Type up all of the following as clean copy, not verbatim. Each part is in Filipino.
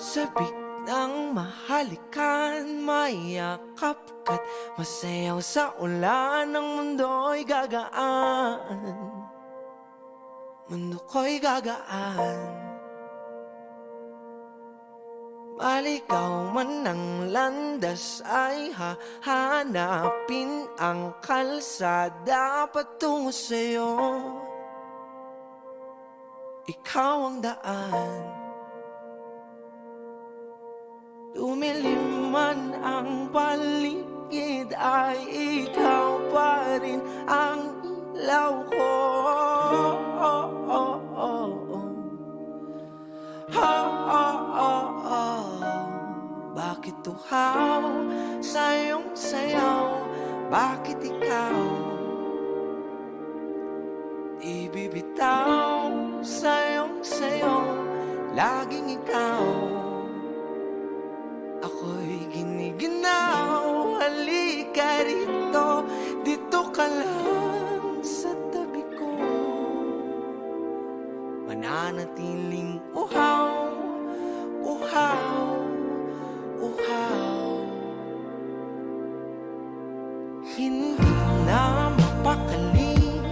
Sabik ng mahalikan, mayakap ka't masayaw sa ulan. Ang mundo'y gagaan, mundo ko'y gagaan. Maligaw man ang landas ay hahanapin ang kalsada patungo sa'yo. Ikaw ang daan. Lumilim man ang paligid ay ikaw pa rin ang ilaw ko. Bakit tuhaw sa iyong sayaw? Bakit ikaw di bibitaw sa iyong sayaw? Laging ikaw. Ako'y giniginaw, halika rito, dito ka lang sa tabi ko. Mananatiling uhaw, uhaw, uhaw. Hindi na mapakali,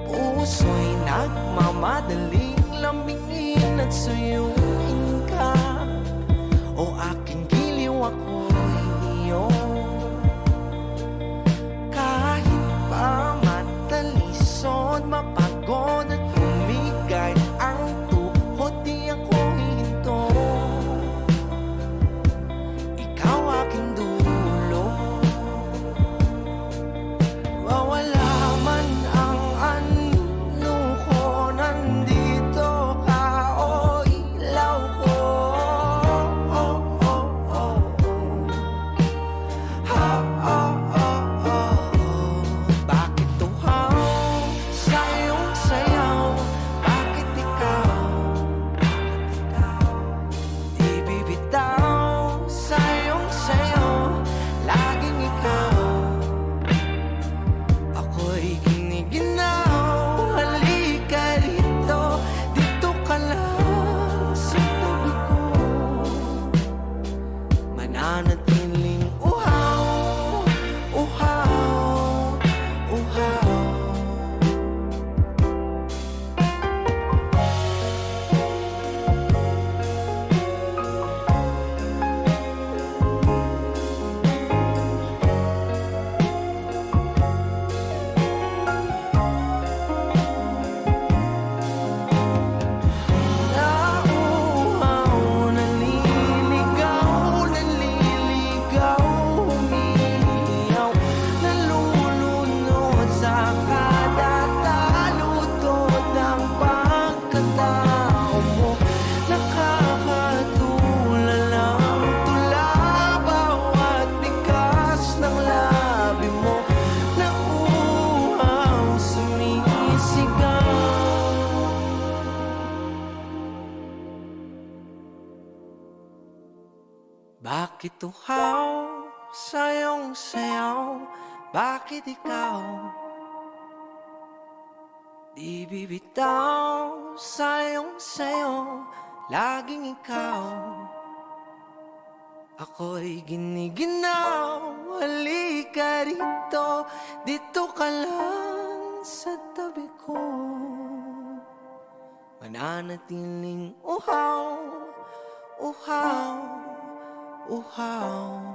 puso'y nagmamadaling lambingin at suyuin ka. O aking giliw, ako'y iyo. Kahit pa matalisod, mapagod at umigay ang tuhod, di ako hihinto. Ikaw aking dulo. Mawala man ang ano ko, nandito ka, o ilaw ko. Bakit tuhaw sa iyong sayaw? Bakit ikaw di bibitaw sa iyong sayaw? Laging ikaw. Ako'y giniginaw, halika rito, dito ka lang sa tabi ko. Mananatiling uhaw, uhaw, uhaw. Nauuhaw, naliligaw, naliligaw, umiiyaw, nalulunod sa kada taludtod ng pagkatao mo. Nakakatulala ang tula, bawat bigkas ng labi mo. Nauuhaw, sumisigaw. Bakit tuhaw sa iyong sayaw? Bakit ikaw di bibitaw sa iyong sayaw? Laging ikaw. Ako'y giniginaw, halika rito, dito ka lang sa tabi ko. Mananatiling uhaw, uhaw, uhaw.